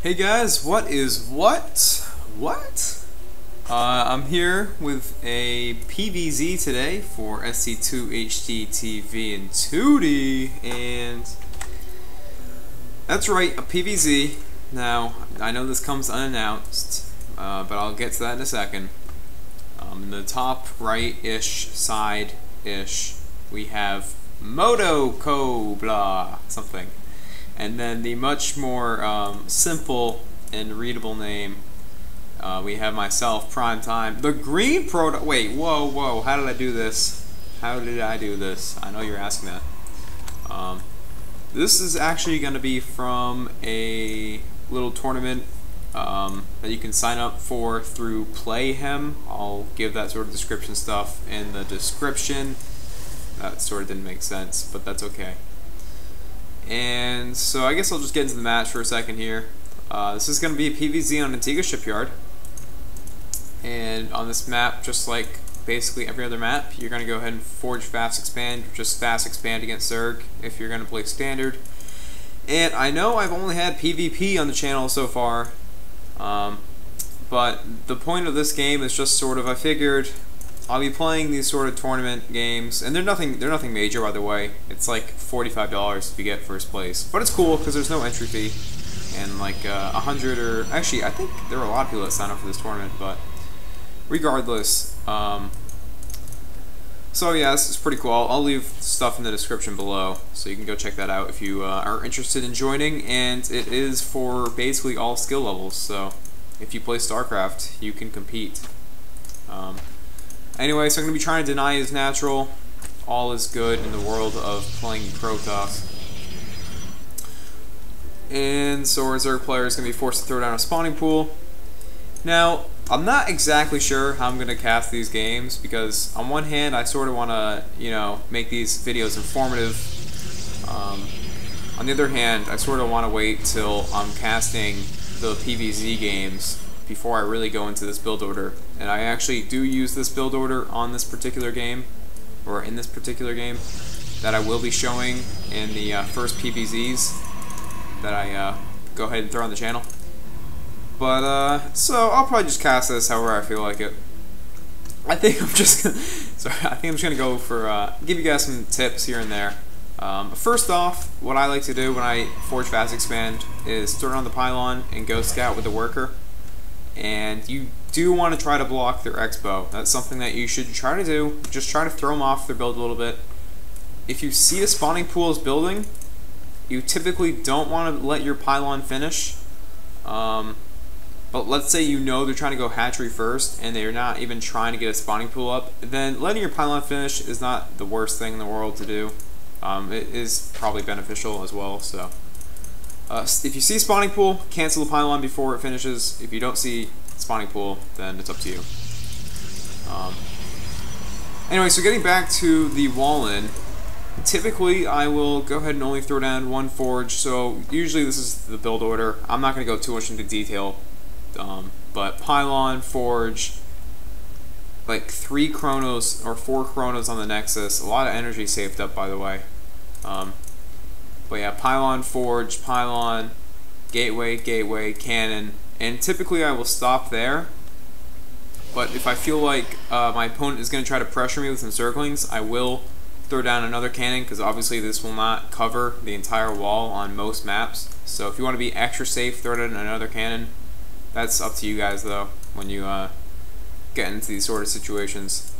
Hey guys, what is what? What? I'm here with a PvZ today for SC2 HD TV and 2D, and that's right, a PvZ. Now, I know this comes unannounced, but I'll get to that in a second. In the top right-ish, side-ish, we have Moto blah something. And then the much more simple and readable name, we have myself, Primetime. The green product. Wait, whoa, how did I do this? How did I do this? I know you're asking that. This is actually going to be from a little tournament that you can sign up for through Playhem. I'll give that sort of description stuff in the description. That sort of didn't make sense, but that's okay. And so I guess I'll just get into the match for a second here. This is going to be a PvZ on Antigua Shipyard. And on this map, just like basically every other map, you're going to go ahead and forge fast expand, just fast expand against Zerg if you're going to play standard. And I know I've only had PvP on the channel so far, but the point of this game is just sort of, I figured I'll be playing these sort of tournament games, and they're nothing major, by the way. It's like $45 if you get first place, but it's cool because there's no entry fee, and like 100 or actually I think there are a lot of people that sign up for this tournament. But regardless, so yeah, this is pretty cool. I'll leave stuff in the description below, so you can go check that out if you are interested in joining. And it is for basically all skill levels, so if you play StarCraft, you can compete. Anyway, so I'm going to be trying to deny his natural. All is good in the world of playing Protoss. And so our Zerg player is going to be forced to throw down a spawning pool. Now, I'm not exactly sure how I'm going to cast these games, because on one hand, I sort of want to, make these videos informative. On the other hand, I sort of want to wait till I'm casting the PvZ games before I really go into this build order. And I actually do use this build order on this particular game, or in this particular game, that I will be showing in the first PvZs that I go ahead and throw on the channel. But so I'll probably just cast this however I feel like it. I think I'm just gonna, I think I'm just gonna go for give you guys some tips here and there. First off, what I like to do when I forge fast expand is throw on the pylon and go scout with the worker. And you do want to try to block their expo. That's something that you should try to do. Just try to throw them off their build a little bit. If you see a spawning pool is building, you typically don't want to let your pylon finish. But let's say they're trying to go hatchery first and they're not even trying to get a spawning pool up, then letting your pylon finish is not the worst thing in the world to do. It is probably beneficial as well. So if you see spawning pool, cancel the pylon before it finishes. If you don't see spawning pool, then it's up to you. Anyway, so getting back to the wall-in, typically I will go ahead and only throw down one forge. So usually this is the build order. I'm not going to go too much into detail, but pylon, forge, like 3 chronos or 4 chronos on the Nexus. A lot of energy saved up, by the way. But yeah, pylon, forge, pylon, gateway, cannon, and typically I will stop there. But if I feel like my opponent is going to try to pressure me with encirclings, I will throw down another cannon, because obviously this will not cover the entire wall on most maps. So if you want to be extra safe, throw down another cannon. That's up to you guys though, when you get into these sort of situations.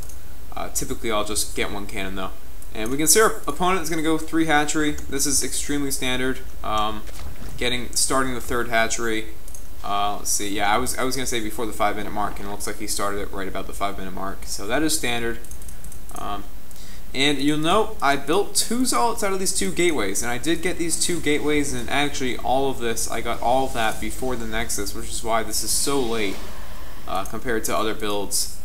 Typically I'll just get one cannon though. And we can see our opponent is going to go 3 hatchery. This is extremely standard. Starting the 3rd hatchery. Let's see. Yeah, I was going to say before the 5-minute mark, and it looks like he started it right about the 5-minute mark. So that is standard. And you'll note I built 2 zealots out of these 2 gateways, and I did get these 2 gateways, and actually all of this, I got all of that before the Nexus, which is why this is so late compared to other builds.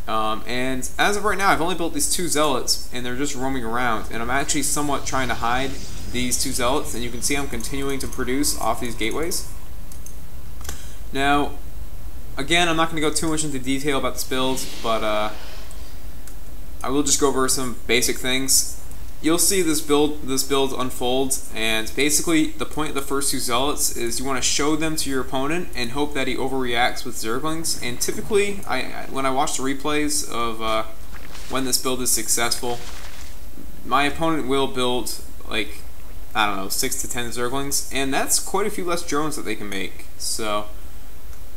And as of right now, I've only built these 2 zealots, and they're just roaming around, and I'm actually somewhat trying to hide these 2 zealots, and you can see I'm continuing to produce off these gateways. Now, again, I'm not going to go too much into detail about this build, but I will just go over some basic things. you'll see this build unfold, and basically the point of the first two zealots is you want to show them to your opponent and hope that he overreacts with zerglings. And typically, when I watch the replays of when this build is successful, my opponent will build like, I don't know, 6 to 10 zerglings, and that's quite a few less drones that they can make. So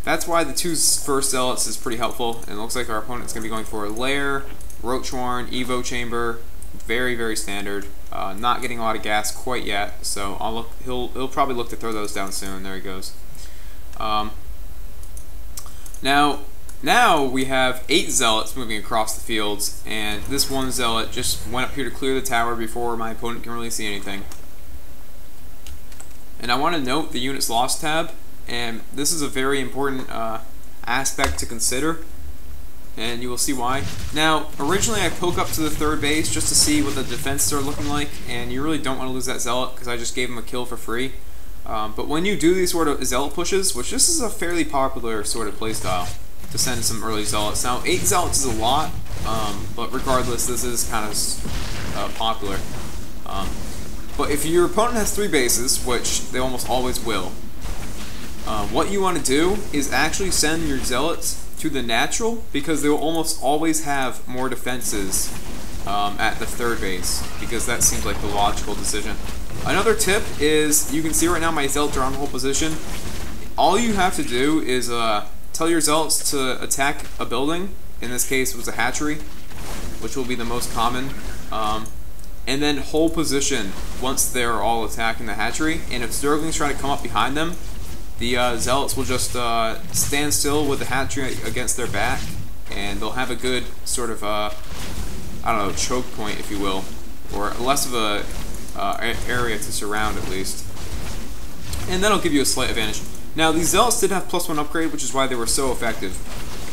that's why the two first zealots is pretty helpful, and it looks like our opponent's going to be going for a lair, roach warren, evo chamber, very, very standard. Not getting a lot of gas quite yet, so he'll probably look to throw those down soon. There he goes. Now we have 8 zealots moving across the fields, and this one zealot just went up here to clear the tower before my opponent can really see anything. And I want to note the units lost tab, and this is a very important aspect to consider, and you will see why. Now, originally I poke up to the third base just to see what the defenses are looking like, and you really don't want to lose that zealot because I just gave him a kill for free. But when you do these sort of zealot pushes, which this is a fairly popular sort of playstyle, to send some early zealots. Now, 8 zealots is a lot, but regardless, this is kind of popular. But if your opponent has 3 bases, which they almost always will, what you want to do is actually send your zealots to the natural, because they will almost always have more defenses at the third base, because that seems like the logical decision. Another tip is, you can see right now my zealots are on hold position. All you have to do is tell your zealots to attack a building. In this case, it was a hatchery, which will be the most common. And then hold position once they're all attacking the hatchery. And if zerglings try to come up behind them, the zealots will just stand still with the hatchery against their back, and they'll have a good sort of, I don't know, choke point, if you will, or less of a area to surround at least. And that'll give you a slight advantage. Now, these zealots did have +1 upgrade, which is why they were so effective.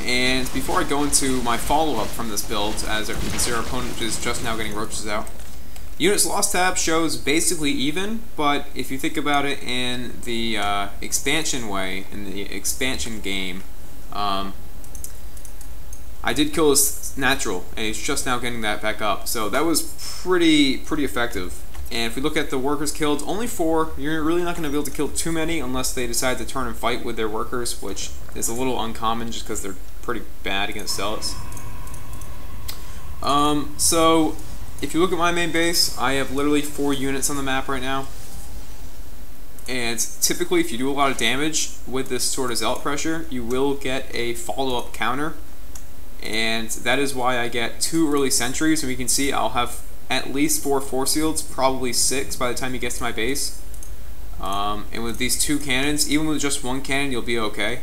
And before I go into my follow-up from this build, as you can see our opponent is just now getting roaches out, units lost tab shows basically even, but if you think about it in the expansion way, in the expansion game, I did kill his natural, and he's just now getting that back up. So that was pretty effective. And if we look at the workers killed, only 4. You're really not going to be able to kill too many unless they decide to turn and fight with their workers, which is a little uncommon just because they're pretty bad against zealots. So if you look at my main base, I have literally 4 units on the map right now. And typically, if you do a lot of damage with this sort of zealot pressure, you will get a follow-up counter. And that is why I get 2 early sentries. And we can see I'll have at least 4 force fields, probably 6 by the time he gets to my base. And with these 2 cannons, even with just 1 cannon, you'll be okay.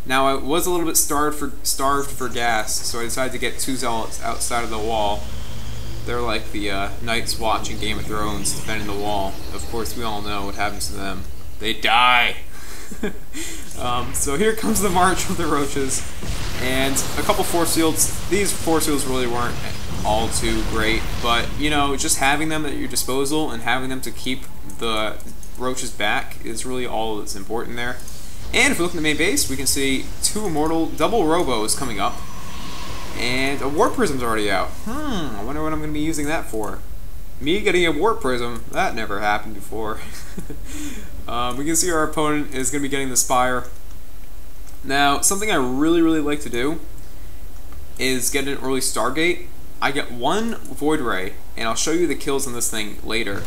Now, I was a little bit starved for gas, so I decided to get 2 zealots outside of the wall. They're like the Night's Watch in Game of Thrones, defending the wall. Of course, we all know what happens to them. They die! So here comes the march of the roaches. And a couple force fields. These force fields really weren't all too great, but, you know, just having them at your disposal and having them to keep the roaches back is really all that's important there. And if we look at the main base, we can see 2 immortal double robos coming up. And a warp prism's already out. I wonder what I'm going to be using that for. Me getting a warp prism, that never happened before. We can see our opponent is going to be getting the Spire. Now, something I really like to do is get an early Stargate. I get 1 Void Ray, and I'll show you the kills on this thing later.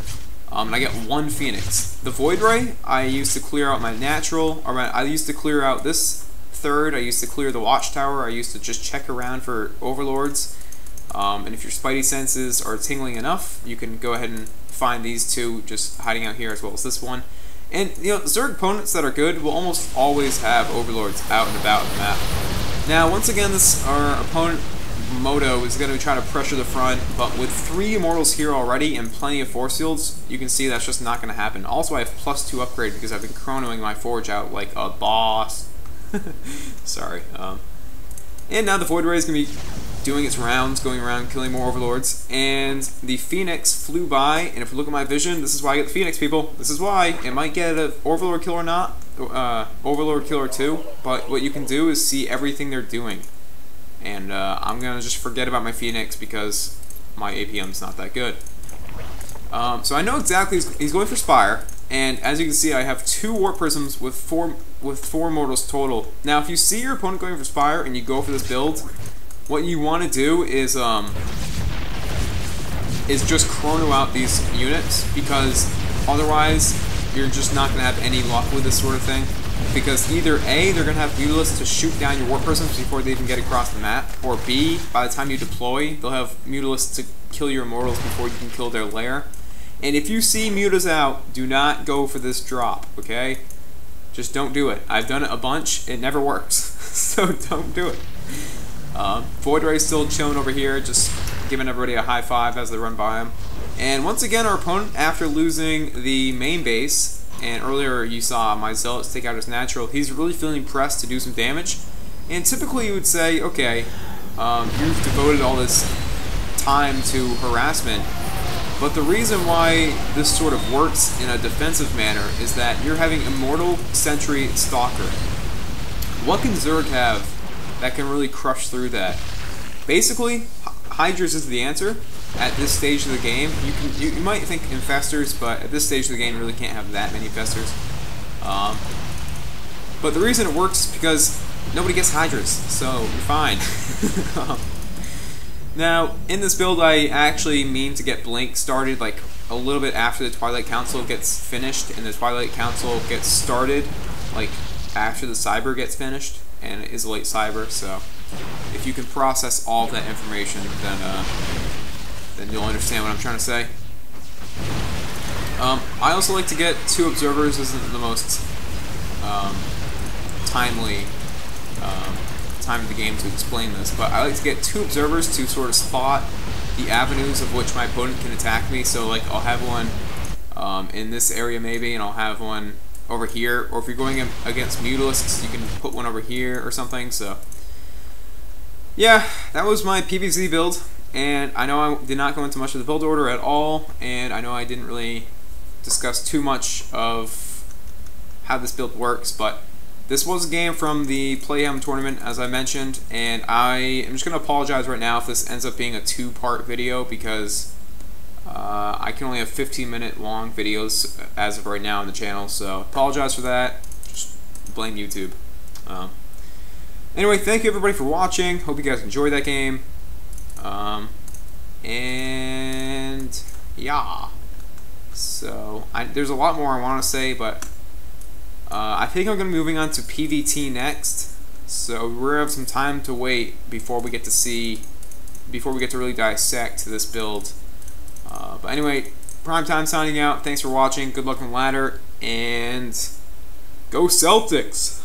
And I get 1 Phoenix. The Void Ray, I used to clear out my natural, or I used to clear out this third, I used to clear the watchtower, I used to just check around for overlords. And if your spidey senses are tingling enough, you can go ahead and find these 2 just hiding out here, as well as this one. And, you know, Zerg opponents that are good will almost always have overlords out and about the map. Now, once again, our opponent Moto is going to try to pressure the front, but with 3 immortals here already and plenty of force fields, you can see that's just not going to happen. Also, I have +2 upgrade because I've been chronoing my forge out like a boss. Sorry. And now the Void Ray is going to be doing its rounds, going around killing more overlords, and the Phoenix flew by. And if you look at my vision, this is why I get the Phoenix, people. This is why. It might get an overlord kill or not, overlord kill or 2, but what you can do is see everything they're doing. And I'm going to just forget about my Phoenix because my APM's not that good. So I know exactly he's going for Spire, and as you can see, I have 2 Warp Prisms with four mortals total. Now, if you see your opponent going for Spire and you go for this build, what you want to do is just chrono out these units, because otherwise you're just not going to have any luck with this sort of thing. Because either A, they're going to have Mutalisks to shoot down your Warp Prisms before they even get across the map, or B, by the time you deploy, they'll have Mutalisks to kill your Immortals before you can kill their lair. And if you see Mutas out, do not go for this drop, okay? Just don't do it. I've done it a bunch, it never works, so don't do it. Void Ray's still chilling over here, just giving everybody a high five as they run by him. And once again, our opponent, after losing the main base, and earlier you saw my Zealots take out his natural, he's really feeling pressed to do some damage. And typically you would say, okay, you've devoted all this time to harassment, but the reason why this sort of works in a defensive manner is that you're having Immortal, Sentry, Stalker. What can Zerg have that can really crush through that? Basically, Hydras is the answer at this stage of the game. You might think Infestors, but at this stage of the game you really can't have that many Infestors. But the reason it works is because nobody gets Hydras, so you're fine. Now, in this build I actually mean to get Blink started like a little bit after the Twilight Council gets finished, and the Twilight Council gets started like after the Cyber gets finished, and it is a late Cyber, so if you can process all of that information, then you'll understand what I'm trying to say. I also like to get 2 observers. Isn't the most timely time of the game to explain this, but I like to get 2 observers to sort of spot the avenues of which my opponent can attack me. So like I'll have one in this area maybe, and I'll have one over here, or if you're going against Mutalisks, you can put one over here or something. So yeah, that was my PvZ build, and I know I did not go into much of the build order at all, and I know I didn't really discuss too much of how this build works, but this was a game from the Playhouse tournament, as I mentioned, and I am just going to apologize right now if this ends up being a 2-part video, because I can only have 15-minute long videos as of right now on the channel, so apologize for that. Just blame YouTube. Anyway, thank you everybody for watching. Hope you guys enjoyed that game. And yeah, so there's a lot more I want to say, but I think I'm going to be moving on to PvT next, so we're going to have some time to wait before we get to really dissect this build. But anyway, Primetime signing out. Thanks for watching. Good luck on the ladder, and go Celtics!